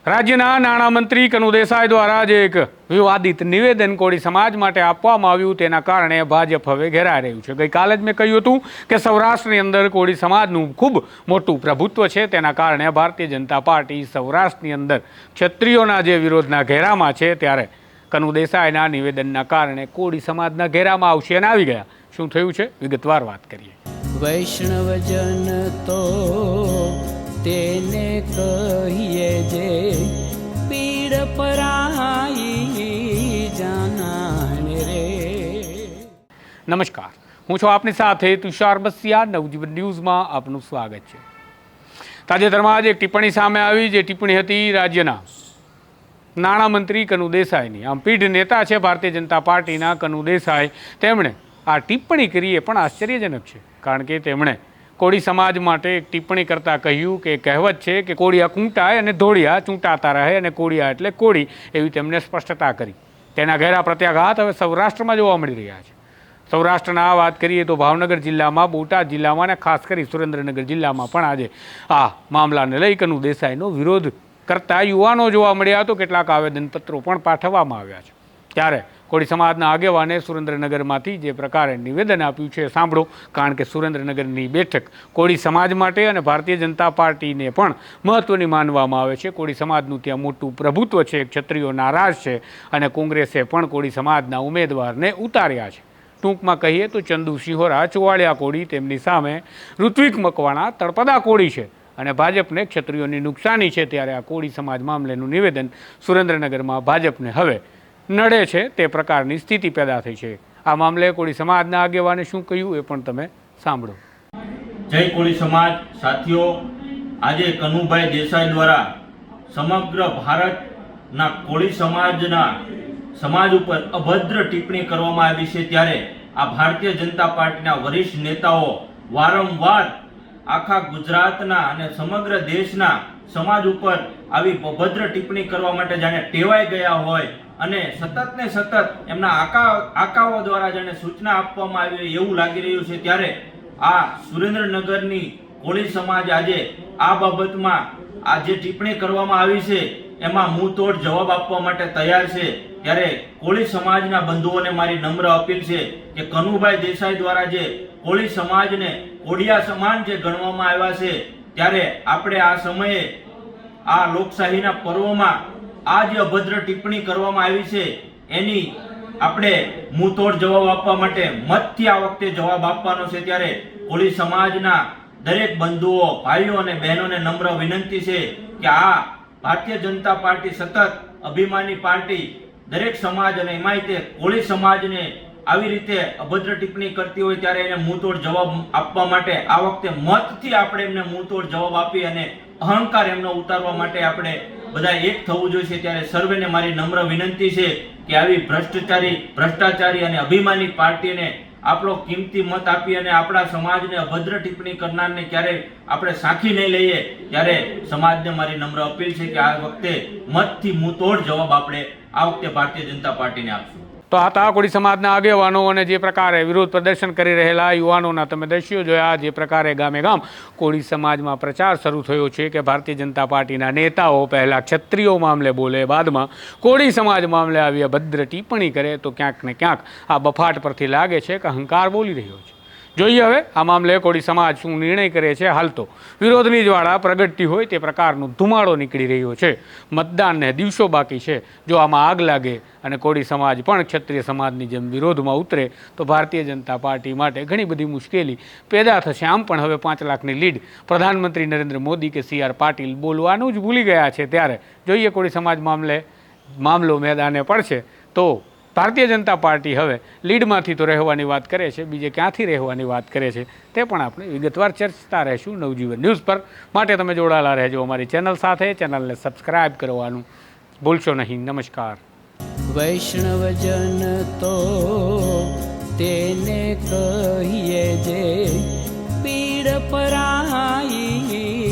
રાજ્યના નાણામંત્રી કનુ દેસાઈ દ્વારા જે એક વિવાદિત નિવેદન કોળી સમાજ માટે આપવામાં આવ્યું તેના કારણે ભાજપ હવે ઘેરાઈ રહ્યું છે। ગઈકાલે જ મેં કહ્યું હતું કે સૌરાષ્ટ્રની અંદર કોળી સમાજનું ખૂબ મોટું પ્રભુત્વ છે, તેના કારણે ભારતીય જનતા પાર્ટી સૌરાષ્ટ્રની અંદર ક્ષત્રિયોના જે વિરોધના ઘેરામાં છે, ત્યારે કનુ દેસાઈના નિવેદનના કારણે કોળી સમાજના ઘેરામાં આવશે અને આવી ગયા। શું થયું છે વિગતવાર વાત કરીએ। વૈષ્ણવજન તો તેને કહીએ જે પીડ પરાઈ જાનાને રે। નમસ્કાર, હું છું આપની સાથે તુષાર બસિયા। નવજીવન ન્યૂઝમાં આપનું સ્વાગત છે। તાજેતરમાં જ એક ટિપ્પણી સામે આવી, જે ટિપ્પણી હતી રાજ્યના નાણામંત્રી કનુ દેસાઈની। આમ પીઢ નેતા છે ભારતીય જનતા પાર્ટીના કનુ દેસાઈ, તેમણે આ ટિપ્પણી કરી એ પણ આશ્ચર્યજનક છે, કારણ કે તેમણે કોળી સમાજ માટે એક ટિપ્પણી કરતાં કહ્યું કે કહેવત છે કે કોળિયા કૂંટાય અને ધોળિયા ચૂંટાતા રહે, અને કોળિયા એટલે કોળી, એવી તેમણે સ્પષ્ટતા કરી। તેના ઘેરા પ્રત્યાઘાત હવે સૌરાષ્ટ્રમાં જોવા મળી રહ્યા છે। સૌરાષ્ટ્રના વાત કરીએ તો ભાવનગર જિલ્લામાં, બોટાદ જિલ્લામાં અને ખાસ કરી સુરેન્દ્રનગર જિલ્લામાં પણ આજે આ મામલાને લઈ કનુ દેસાઈનો વિરોધ કરતા યુવાનો જોવા મળ્યા તો કેટલાક આવેદનપત્રો પણ પાઠવવામાં આવ્યા છે। ત્યારે કોળી સમાજના આગેવાને સુરેન્દ્રનગરમાંથી જે પ્રકારે નિવેદન આપ્યું છે સાંભળો, કારણ કે સુરેન્દ્રનગરની બેઠક કોળી સમાજ માટે અને ભારતીય જનતા પાર્ટીને પણ મહત્ત્વની માનવામાં આવે છે। કોળી સમાજનું ત્યાં મોટું પ્રભુત્વ છે, ક્ષત્રિયો નારાજ છે અને કોંગ્રેસે પણ કોળી સમાજના ઉમેદવારને ઉતાર્યા છે। ટૂંકમાં કહીએ તો ચંદુ સિંહોરા ચોવાળિયા કોળી, તેમની સામે ઋત્વિક મકવાણા તળપદા કોળી છે અને ભાજપને ક્ષત્રિયોની નુકસાની છે। ત્યારે આ કોળી સમાજ મામલેનું નિવેદન સુરેન્દ્રનગરમાં ભાજપને હવે નડે છે તે પ્રકારની સ્થિતિ પેદા થઈ છે। આ મામલે કોળી સમાજના આગેવાને શું કહ્યું એ પણ તમે સાંભળો। જય કોળી સમાજ સાથીઓ, આજે કનુભાઈ દેસાઈ દ્વારા સમગ્ર ભારતના કોળી સમાજ ઉપર અભદ્ર ટિપ્પણી કરવામાં આવી છે, ત્યારે આ ભારતીય જનતા પાર્ટીના વરિષ્ઠ નેતાઓ વારંવાર આખા ગુજરાતના અને સમગ્ર દેશના સમાજ ઉપર આવી અભદ્ર ટિપ્પણી કરવા માટે જાણે ટેવાઈ ગયા હોય અને સતત ને સતત એમના આકાઓ દ્વારા જાણે સૂચના આપવામાં આવી હોય એવું લાગી રહ્યું છે। ત્યારે આ સુરેન્દ્રનગરની કોળી સમાજ આજે આ બાબતમાં આ જે ટિપ્પણી કરવામાં આવી છે એમાં મુંહતોડ જવાબ આપવા માટે તૈયાર છે। ત્યારે કોળી સમાજના બંધુઓને મારી નમ્ર અપીલ છે કે કનુભાઈ દેસાઈ દ્વારા જે કોળી સમાજને કોળિયા સમાન જે ગણવામાં આવ્યા છે, ત્યારે આપણે આ સમયે આ લોકશાહીના પર્વમાં આ જે અભદ્ર ટિપ્પણી કરવામાં આવી છે એની આપણે મુંહતોડ જવાબ આપવા માટે મતથી આ વખતે જવાબ આપવાનો છે। ત્યારે કોળી સમાજના દરેક બંધુઓ, ભાઈઓ અને બહેનોને નમ્ર વિનંતી છે કે આ ભારતીય જનતા પાર્ટી સતત અભિમાની પાર્ટી દરેક સમાજ અને એમાંય તે કોળી સમાજને આવી રીતે અભદ્ર ટિપ્પણી કરતી હોય ત્યારે એને મુંહતોડ જવાબ આપવા માટે આ વખતે મતથી આપણે એમને મુંહતોડ જવાબ આપી અને અહંકાર એમનો ઉતારવા માટે આપણે બધા એક થવું જોઈએ। ત્યારે સર્વેને મારી નમ્ર વિનંતી છે કે આવી ભ્રષ્ટાચારી અને અભિમાની પાર્ટીને આપણો કિંમતી મત આપી અને આપણા સમાજને અભદ્ર ટિપ્પણી કરનારને ક્યારેય આપણે સાંખી નહીં લઈએ। ત્યારે સમાજને મારી નમ્ર અપીલ છે કે આ વખતે મતથી મુંહતોડ જવાબ આપણે આ વખતે ભારતીય જનતા પાર્ટીને આપશું। તો આ હતા કોળી સમાજના આગેવાનો અને જે પ્રકારે વિરોધ પ્રદર્શન કરી રહેલા યુવાનોના તમે દ્રશ્યો જોયા। જે પ્રકારે ગામે ગામ કોળી સમાજમાં પ્રચાર શરૂ થયો છે કે ભારતીય જનતા પાર્ટીના નેતાઓ પહેલાં ક્ષત્રિયો મામલે બોલે, બાદમાં કોળી સમાજ મામલે આવી અભદ્ર ટિપ્પણી કરે, તો ક્યાંક ને ક્યાંક આ બફાટ પરથી લાગે છે કે અહંકાર બોલી રહ્યો છે। જોઈએ હવે આ મામલે કોળી સમાજ શું નિર્ણય કરે છે। હાલ તો વિરોધની જ્વાળા પ્રગટતી હોય તે પ્રકારનો ધુમાડો નીકળી રહ્યો છે। મતદાનને દિવસો બાકી છે। જો આમાં આગ લાગે અને કોળી સમાજ પણ ક્ષત્રિય સમાજની જેમ વિરોધમાં ઉતરે તો ભારતીય જનતા પાર્ટી માટે ઘણી બધી મુશ્કેલી પેદા થશે। આમ પણ હવે 5 લાખની લીડ પ્રધાનમંત્રી નરેન્દ્ર મોદી કે CR પાટીલ બોલવાનું જ ભૂલી ગયા છે। ત્યારે જોઈએ કોળી સમાજ મામલો મેદાને પડશે તો ભારતીય જનતા પાર્ટી હવે લીડમાંથી તો રહેવાની વાત કરે છે, બીજે ક્યાંથી રહેવાની વાત કરે છે તે પણ આપણે વિગતવાર ચર્ચા રહેશું નવજીવન ન્યૂઝ પર। માટે તમે જોડાયેલા રહેજો અમારી ચેનલ સાથે। ચેનલને સબસ્ક્રાઇબ કરવાનું ભૂલશો નહીં। નમસ્કાર। વૈષ્ણવજન તો તેને કહીએ જે પીડ પરાઈ